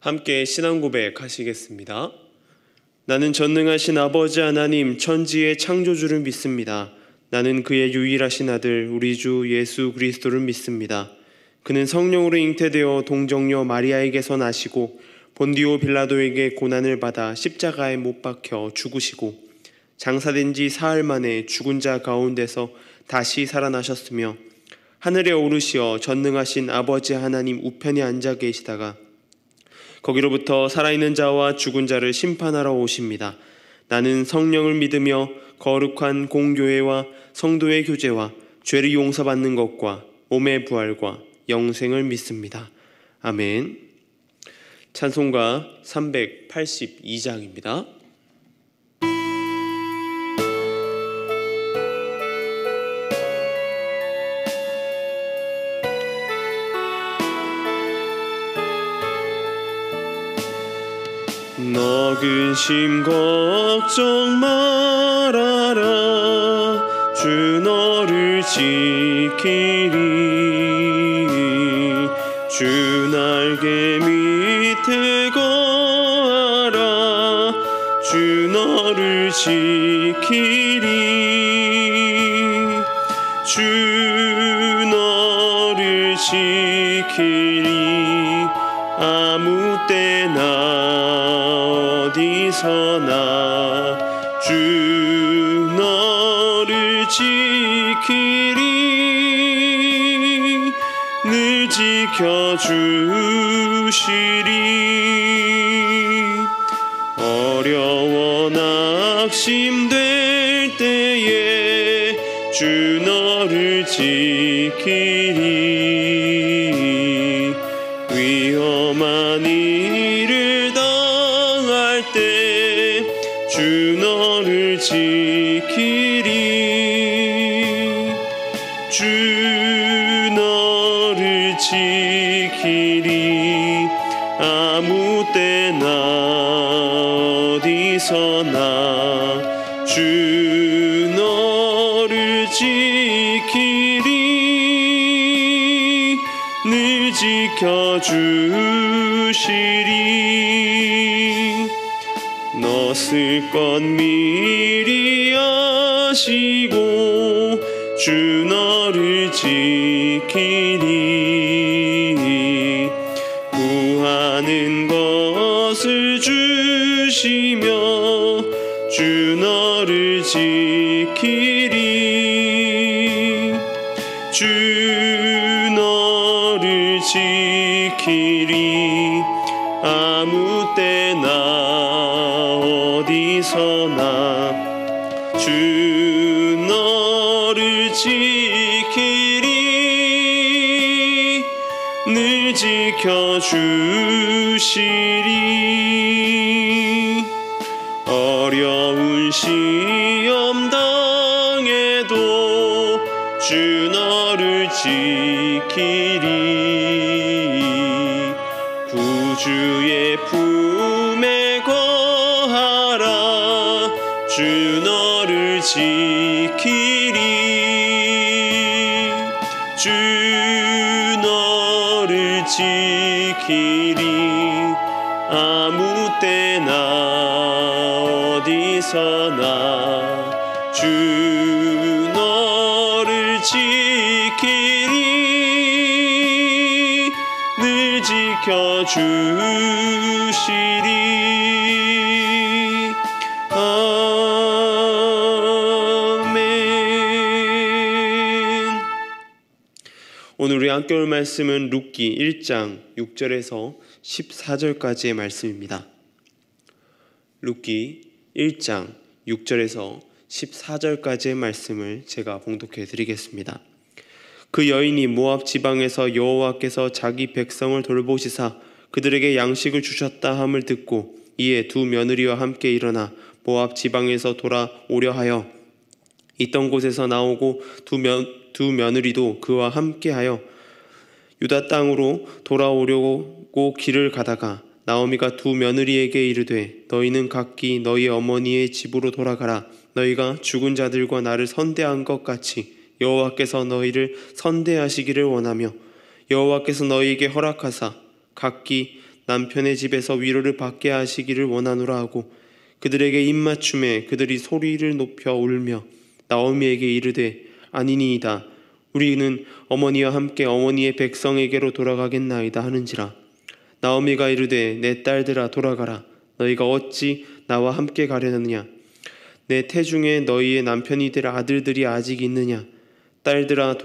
함께 신앙 고백하시겠습니다. 나는 전능하신 아버지 하나님 천지의 창조주를 믿습니다. 나는 그의 유일하신 아들 우리 주 예수 그리스도를 믿습니다. 그는 성령으로 잉태되어 동정녀 마리아에게서 나시고 본디오 빌라도에게 고난을 받아 십자가에 못 박혀 죽으시고 장사된 지 사흘 만에 죽은 자 가운데서 다시 살아나셨으며 하늘에 오르시어 전능하신 아버지 하나님 우편에 앉아 계시다가 거기로부터 살아있는 자와 죽은 자를 심판하러 오십니다. 나는 성령을 믿으며 거룩한 공교회와 성도의 교제와 죄를 용서받는 것과 몸의 부활과 영생을 믿습니다. 아멘. 찬송가 382장입니다. 너 근심 걱정 말아라. 주 너를 지키리. 주 날개 밑에 거하라. 주 너를 지키리. 주 너를 지키리. 아무 때나 어디서나 주 너를 지키리. 늘 지켜주시리. 어려워 낙심될 때에 주 너를 지키리. 위험한 일을 당할 때 주 너를 지키리. 주 너를 지키리. 아무 때나 어디서나 주 너를 지키리. 늘 지켜주시리. 넣었을 것 미리 아시고 주 너를 지키리. 구하는 것을 주시며 주 너를 지키리. 주 너를 지키리. 아무 때나 어디서나 주 너를 지키리. 늘 지켜주시리. 어려운 시험 당해도 주 너를 지키리. 구주의 품에 거하라. 주 너를 지키리. 주 너를 지키리. 아무 때나 어디서나 주 너를 지키리. 늘 지켜주시리. 아멘. 오늘 우리 함께 올 말씀은 룻기 1장 6절에서 14절까지의 말씀입니다. 룻기 1장 6절에서 14절까지의 말씀을 제가 봉독해 드리겠습니다. 그 여인이 모압 지방에서 여호와께서 자기 백성을 돌보시사 그들에게 양식을 주셨다 함을 듣고 이에 두 며느리와 함께 일어나 모압 지방에서 돌아오려 하여 있던 곳에서 나오고 두 며느리도 그와 함께하여 유다 땅으로 돌아오려고 길을 가다가 나오미가 두 며느리에게 이르되 너희는 각기 너희 어머니의 집으로 돌아가라. 너희가 죽은 자들과 나를 선대한 것 같이 여호와께서 너희를 선대하시기를 원하며 여호와께서 너희에게 허락하사 각기 남편의 집에서 위로를 받게 하시기를 원하노라 하고 그들에게 입맞춤에 그들이 소리를 높여 울며 나오미에게 이르되 아니니이다. 우리는 어머니와 함께 어머니의 백성에게로 돌아가겠나이다 하는지라. 나오미가 이르되 내 딸들아 돌아가라. 너희가 어찌 나와 함께 가려느냐. 내 태중에 너희의 남편이 될 아들들이 아직 있느냐. 딸들아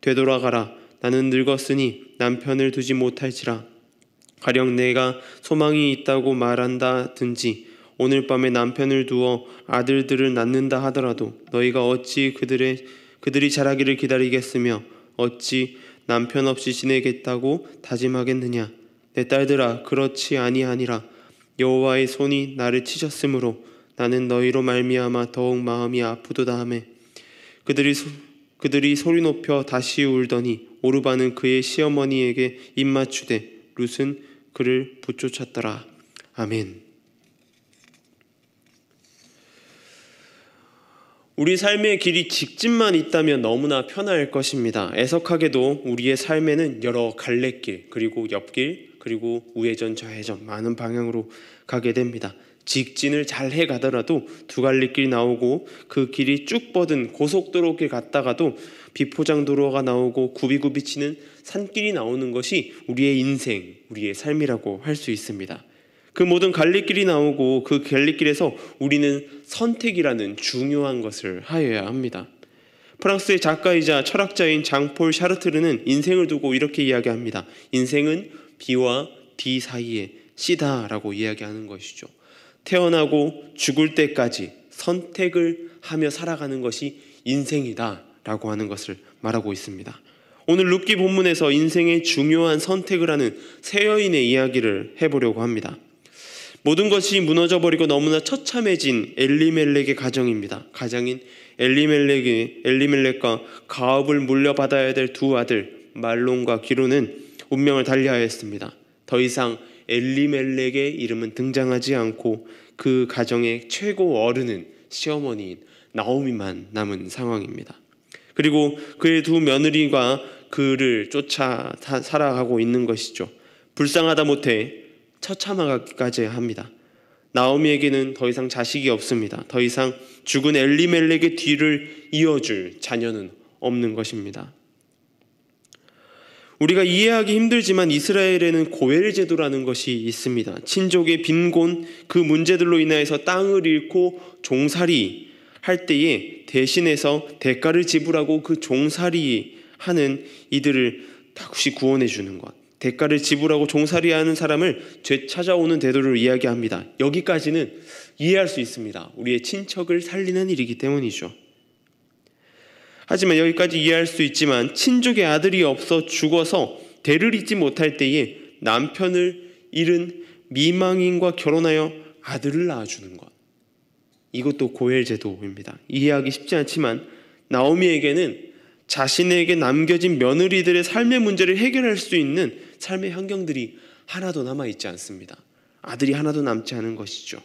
되돌아가라. 나는 늙었으니 남편을 두지 못할지라. 가령 내가 소망이 있다고 말한다든지 오늘 밤에 남편을 두어 아들들을 낳는다 하더라도 너희가 어찌 그들이 자라기를 기다리겠으며 어찌 남편 없이 지내겠다고 다짐하겠느냐. 내 딸들아 그렇지 아니하니라. 여호와의 손이 나를 치셨으므로 나는 너희로 말미암아 더욱 마음이 아프도다 하매 그들이 소리 높여 다시 울더니 오르바는 그의 시어머니에게 입맞추되 룻은 그를 붙쫓았더라. 아멘. 우리 삶의 길이 직진만 있다면 너무나 편할 것입니다. 애석하게도 우리의 삶에는 여러 갈래길, 그리고 옆길, 그리고 우회전, 좌회전 많은 방향으로 가게 됩니다. 직진을 잘 해가더라도 두 갈래 길이 나오고 그 길이 쭉 뻗은 고속도로길 갔다가도 비포장도로가 나오고 굽이굽이 치는 산길이 나오는 것이 우리의 인생, 우리의 삶이라고 할 수 있습니다. 그 모든 갈래길이 나오고 그 갈래길에서 우리는 선택이라는 중요한 것을 하여야 합니다. 프랑스의 작가이자 철학자인 장폴 샤르트르는 인생을 두고 이렇게 이야기합니다. 인생은 B와 D 사이의 C다라고 이야기하는 것이죠. 태어나고 죽을 때까지 선택을 하며 살아가는 것이 인생이다라고 하는 것을 말하고 있습니다. 오늘 룻기 본문에서 인생의 중요한 선택을 하는 세 여인의 이야기를 해보려고 합니다. 모든 것이 무너져버리고 너무나 처참해진 엘리멜렉의 가정입니다. 가장인 엘리멜렉과 가업을 물려받아야 될 두 아들 말론과 기론은 운명을 달리하였습니다. 더 이상 엘리멜렉의 이름은 등장하지 않고 그 가정의 최고 어른은 시어머니인 나오미만 남은 상황입니다. 그리고 그의 두 며느리가 그를 쫓아 살아가고 있는 것이죠. 불쌍하다 못해 처참하기까지 합니다. 나오미에게는 더 이상 자식이 없습니다. 더 이상 죽은 엘리멜렉의 뒤를 이어줄 자녀는 없는 것입니다. 우리가 이해하기 힘들지만 이스라엘에는 고엘 제도라는 것이 있습니다. 친족의 빈곤, 그 문제들로 인하여서 땅을 잃고 종살이 할 때에 대신해서 대가를 지불하고 그 종살이 하는 이들을 다시 구원해 주는 것, 대가를 지불하고 종살이하는 사람을 되찾아오는 대도를 이야기합니다. 여기까지는 이해할 수 있습니다. 우리의 친척을 살리는 일이기 때문이죠. 하지만 여기까지 이해할 수 있지만 친족의 아들이 없어 죽어서 대를 잇지 못할 때에 남편을 잃은 미망인과 결혼하여 아들을 낳아주는 것, 이것도 고엘 제도입니다. 이해하기 쉽지 않지만 나오미에게는 자신에게 남겨진 며느리들의 삶의 문제를 해결할 수 있는 삶의 환경들이 하나도 남아있지 않습니다. 아들이 하나도 남지 않은 것이죠.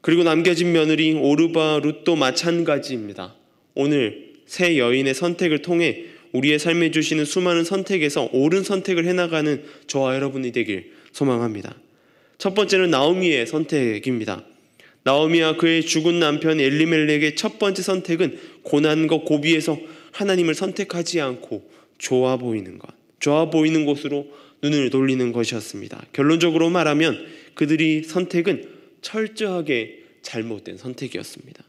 그리고 남겨진 며느리 오르바, 룻도 마찬가지입니다. 오늘 세 여인의 선택을 통해 우리의 삶에 주시는 수많은 선택에서 옳은 선택을 해나가는 저와 여러분이 되길 소망합니다. 첫 번째는 나오미의 선택입니다. 나오미와 그의 죽은 남편 엘리멜렉의 첫 번째 선택은 고난과 고비에서 하나님을 선택하지 않고 좋아 보이는 것, 좋아 보이는 곳으로 눈을 돌리는 것이었습니다. 결론적으로 말하면 그들의 선택은 철저하게 잘못된 선택이었습니다.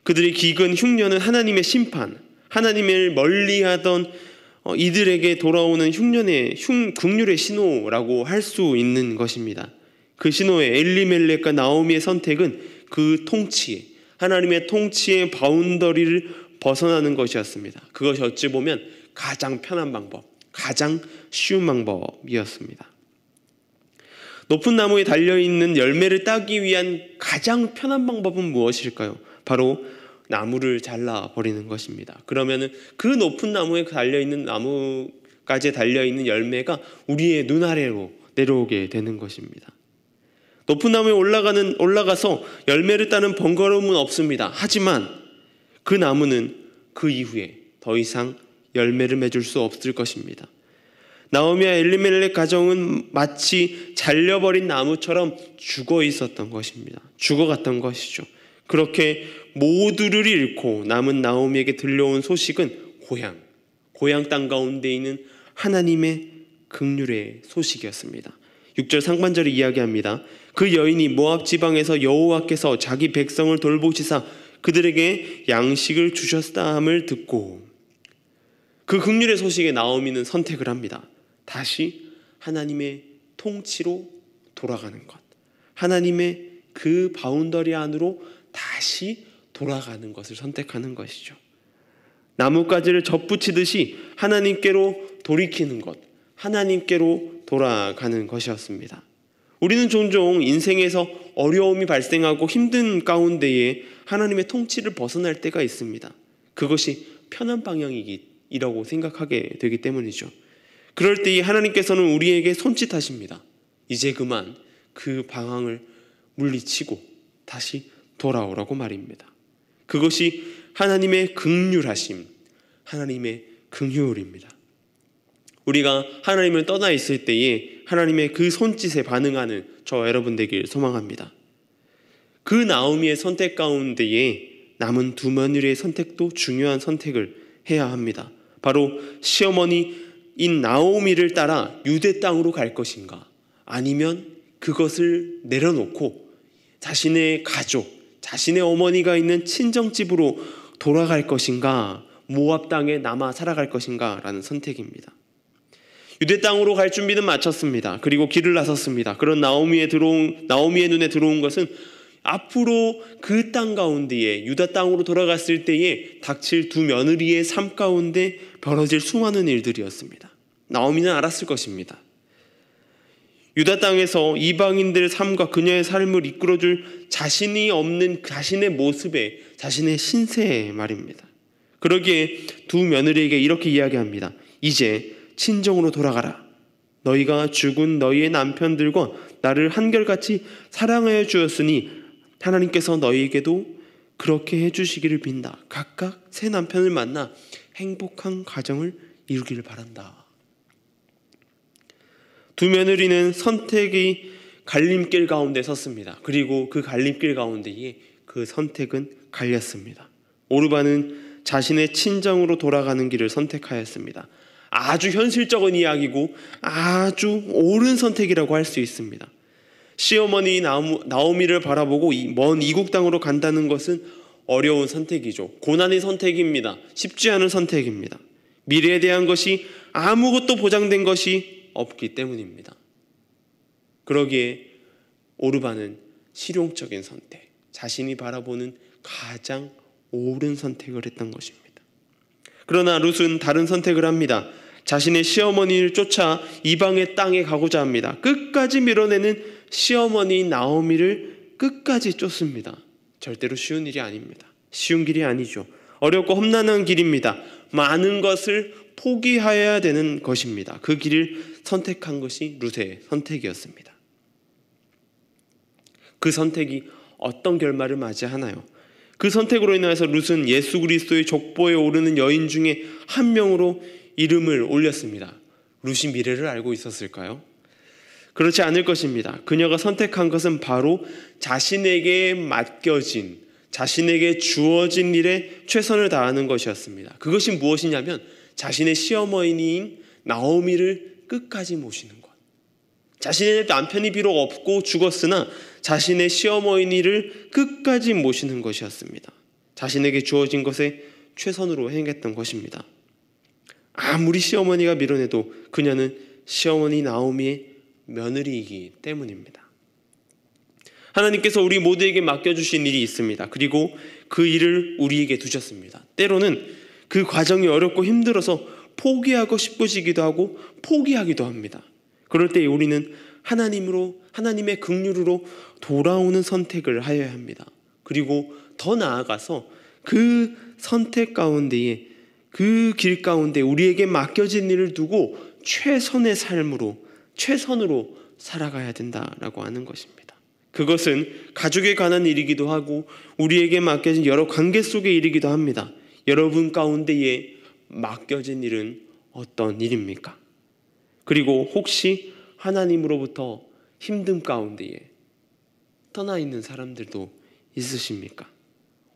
그들의 기근 흉년은 하나님의 심판, 하나님을 멀리하던 이들에게 돌아오는 긍휼의 신호라고 할 수 있는 것입니다. 그 신호에 엘리멜렉과 나오미의 선택은 그 통치에, 하나님의 통치의 바운더리를 벗어나는 것이었습니다. 그것이 어찌 보면 가장 편한 방법, 가장 쉬운 방법이었습니다. 높은 나무에 달려있는 열매를 따기 위한 가장 편한 방법은 무엇일까요? 바로 나무를 잘라버리는 것입니다. 그러면 그 높은 나무에 달려있는 나무까지 달려있는 열매가 우리의 눈 아래로 내려오게 되는 것입니다. 높은 나무에 올라가서 열매를 따는 번거로움은 없습니다. 하지만 그 나무는 그 이후에 더 이상 열매를 맺을 수 없을 것입니다. 나오미와 엘리멜렉 가정은 마치 잘려버린 나무처럼 죽어 있었던 것입니다. 죽어갔던 것이죠. 그렇게 모두를 잃고 남은 나오미에게 들려온 소식은 고향 땅 가운데 있는 하나님의 긍휼의 소식이었습니다. 6절 상반절이 이야기합니다. 그 여인이 모압 지방에서 여호와께서 자기 백성을 돌보시사 그들에게 양식을 주셨다함을 듣고, 그 긍휼의 소식에 나오미는 선택을 합니다. 다시 하나님의 통치로 돌아가는 것, 하나님의 그 바운더리 안으로 다시 돌아가는 것을 선택하는 것이죠. 나뭇가지를 접붙이듯이 하나님께로 돌이키는 것, 하나님께로 돌아가는 것이었습니다. 우리는 종종 인생에서 어려움이 발생하고 힘든 가운데에 하나님의 통치를 벗어날 때가 있습니다. 그것이 편한 방향이라고 생각하게 되기 때문이죠. 그럴 때에 하나님께서는 우리에게 손짓하십니다. 이제 그만 그 방황을 물리치고 다시 돌아오라고 말입니다. 그것이 하나님의 긍휼하심, 하나님의 긍휼입니다. 우리가 하나님을 떠나 있을 때에 하나님의 그 손짓에 반응하는 저와 여러분 되길 소망합니다. 그 나오미의 선택 가운데에 남은 두 며느리의 선택도 중요한 선택을 해야 합니다. 바로 시어머니인 나오미를 따라 유대 땅으로 갈 것인가, 아니면 그것을 내려놓고 자신의 가족, 자신의 어머니가 있는 친정집으로 돌아갈 것인가, 모압 땅에 남아 살아갈 것인가 라는 선택입니다. 유대 땅으로 갈 준비는 마쳤습니다. 그리고 길을 나섰습니다. 그런 나오미의 눈에 들어온 것은 앞으로 그 땅 가운데에 유다 땅으로 돌아갔을 때에 닥칠 두 며느리의 삶 가운데 벌어질 수많은 일들이었습니다. 나오미는 알았을 것입니다. 유다 땅에서 이방인들의 삶과 그녀의 삶을 이끌어줄 자신이 없는 자신의 모습에, 자신의 신세에 말입니다. 그러기에 두 며느리에게 이렇게 이야기합니다. 이제 친정으로 돌아가라. 너희가 죽은 너희의 남편들과 나를 한결같이 사랑하여 주었으니 하나님께서 너희에게도 그렇게 해주시기를 빈다. 각각 새 남편을 만나 행복한 가정을 이루기를 바란다. 두 며느리는 선택이 갈림길 가운데 섰습니다. 그리고 그 갈림길 가운데에 그 선택은 갈렸습니다. 오르반은 자신의 친정으로 돌아가는 길을 선택하였습니다. 아주 현실적인 이야기고 아주 옳은 선택이라고 할 수 있습니다. 시어머니 나오미를 바라보고 먼 이국 땅으로 간다는 것은 어려운 선택이죠. 고난의 선택입니다. 쉽지 않은 선택입니다. 미래에 대한 것이 아무것도 보장된 것이 없기 때문입니다. 그러기에 오르반은 실용적인 선택, 자신이 바라보는 가장 옳은 선택을 했던 것입니다. 그러나 룻은 다른 선택을 합니다. 자신의 시어머니를 쫓아 이방의 땅에 가고자 합니다. 끝까지 밀어내는 시어머니 나오미를 끝까지 쫓습니다. 절대로 쉬운 일이 아닙니다. 쉬운 길이 아니죠. 어렵고 험난한 길입니다. 많은 것을 포기해야 되는 것입니다. 그 길을 선택한 것이 룻의 선택이었습니다. 그 선택이 어떤 결말을 맞이하나요? 그 선택으로 인해서 룻은 예수 그리스도의 족보에 오르는 여인 중에 한 명으로 이름을 올렸습니다. 룻이 미래를 알고 있었을까요? 그렇지 않을 것입니다. 그녀가 선택한 것은 바로 자신에게 맡겨진, 자신에게 주어진 일에 최선을 다하는 것이었습니다. 그것이 무엇이냐면 자신의 시어머니인 나오미를 끝까지 모시는 것. 자신의 남편이 비록 없고 죽었으나 자신의 시어머니를 끝까지 모시는 것이었습니다. 자신에게 주어진 것에 최선으로 행했던 것입니다. 아무리 시어머니가 밀어내도 그녀는 시어머니 나오미의 며느리이기 때문입니다. 하나님께서 우리 모두에게 맡겨주신 일이 있습니다. 그리고 그 일을 우리에게 두셨습니다. 때로는 그 과정이 어렵고 힘들어서 포기하고 싶어지기도 하고 포기하기도 합니다. 그럴 때 우리는 하나님의 긍휼으로 돌아오는 선택을 하여야 합니다. 그리고 더 나아가서 그 선택 가운데에, 그 길 가운데 우리에게 맡겨진 일을 두고 최선의 삶으로, 최선으로 살아가야 된다라고 하는 것입니다. 그것은 가족에 관한 일이기도 하고 우리에게 맡겨진 여러 관계 속의 일이기도 합니다. 여러분 가운데에 맡겨진 일은 어떤 일입니까? 그리고 혹시 하나님으로부터 힘듦 가운데에 떠나 있는 사람들도 있으십니까?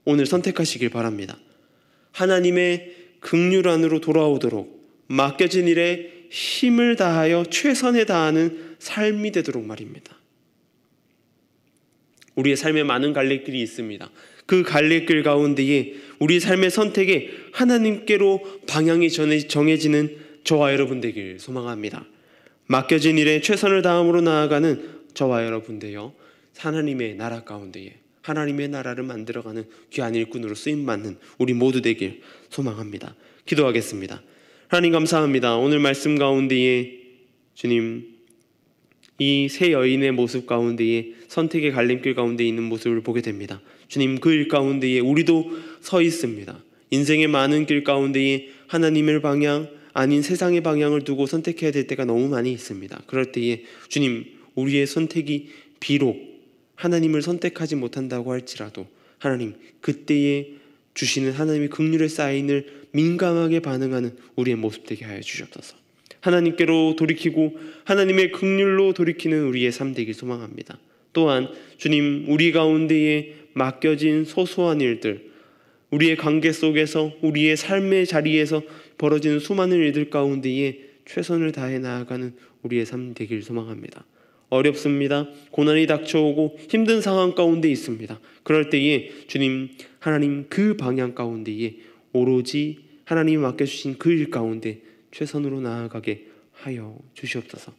오늘 선택하시길 바랍니다. 하나님의 긍휼 안으로 돌아오도록 맡겨진 일에 힘을 다하여 최선에 다하는 삶이 되도록 말입니다. 우리의 삶에 많은 갈래길이 있습니다. 그 갈래길 가운데에 우리 삶의 선택에 하나님께로 방향이 정해지는 저와 여러분 되길 소망합니다. 맡겨진 일에 최선을 다함으로 나아가는 저와 여러분 되어 하나님의 나라 가운데에 하나님의 나라를 만들어가는 귀한 일꾼으로 쓰임받는 우리 모두 되길 소망합니다. 기도하겠습니다. 하나님 감사합니다. 오늘 말씀 가운데에 주님 이 세 여인의 모습 가운데에 선택의 갈림길 가운데 있는 모습을 보게 됩니다. 주님 그 일 가운데에 우리도 서 있습니다. 인생의 많은 길 가운데에 하나님의 방향 아닌 세상의 방향을 두고 선택해야 될 때가 너무 많이 있습니다. 그럴 때에 주님 우리의 선택이 비록 하나님을 선택하지 못한다고 할지라도 하나님 그때에 주시는 하나님의 긍휼의 사인을 민감하게 반응하는 우리의 모습 되게 하여 주시옵소서. 하나님께로 돌이키고 하나님의 긍휼로 돌이키는 우리의 삶 되길 소망합니다. 또한 주님 우리 가운데에 맡겨진 소소한 일들 우리의 관계 속에서 우리의 삶의 자리에서 벌어지는 수많은 일들 가운데에 최선을 다해 나아가는 우리의 삶 되길 소망합니다. 어렵습니다. 고난이 닥쳐오고 힘든 상황 가운데 있습니다. 그럴 때에 주님 하나님 그 방향 가운데에 오로지 하나님이 맡겨주신 그 일 가운데 최선으로 나아가게 하여 주시옵소서.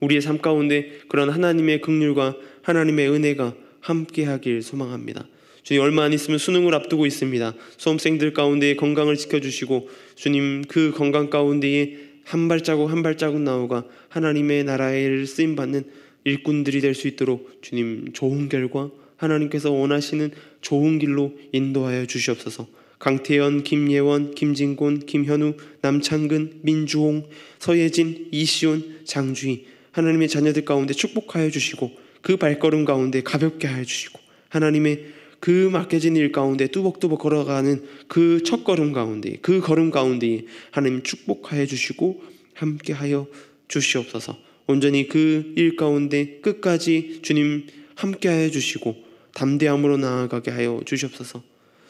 우리의 삶 가운데 그런 하나님의 긍휼과 하나님의 은혜가 함께하길 소망합니다. 주님 얼마 안 있으면 수능을 앞두고 있습니다. 수험생들 가운데 건강을 지켜주시고 주님 그 건강 가운데에 한 발자국 한 발자국 나아가 하나님의 나라에 쓰임받는 일꾼들이 될 수 있도록 주님 좋은 결과 하나님께서 원하시는 좋은 길로 인도하여 주시옵소서. 강태현, 김예원, 김진곤, 김현우, 남창근, 민주홍, 서예진, 이시온, 장주희 하나님의 자녀들 가운데 축복하여 주시고 그 발걸음 가운데 가볍게 하여 주시고 하나님의 그 맡겨진 일 가운데 뚜벅뚜벅 걸어가는 그 첫걸음 가운데 그 걸음 가운데 하나님 축복하여 주시고 함께하여 주시옵소서. 온전히 그 일 가운데 끝까지 주님 함께하여 주시고 담대함으로 나아가게 하여 주시옵소서.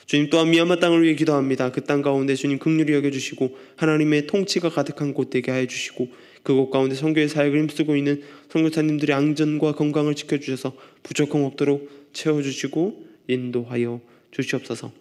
주님 또한 미얀마 땅을 위해 기도합니다. 그 땅 가운데 주님 긍휼히 여겨주시고 하나님의 통치가 가득한 곳 되게 하여 주시고 그곳 가운데 선교의 사역을 힘쓰고 있는 선교사님들의 안전과 건강을 지켜주셔서 부족함 없도록 채워주시고 인도하여 주시옵소서.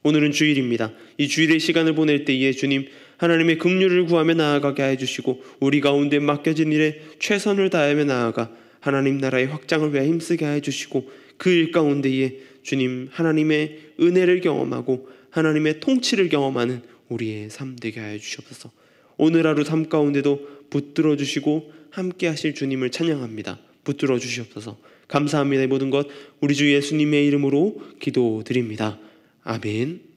오늘은 주일입니다. 이 주일의 시간을 보낼 때에 주님 하나님의 긍휼을 구하며 나아가게 하여 주시고 우리 가운데 맡겨진 일에 최선을 다하며 나아가 하나님 나라의 확장을 위해 힘쓰게 하여 주시고 그 일 가운데에 주님 하나님의 은혜를 경험하고 하나님의 통치를 경험하는 우리의 삶 되게 하여 주시옵소서. 오늘 하루 삶 가운데도 붙들어 주시고 함께 하실 주님을 찬양합니다. 붙들어 주시옵소서. 감사합니다. 이 모든 것 우리 주 예수님의 이름으로 기도드립니다. 아멘.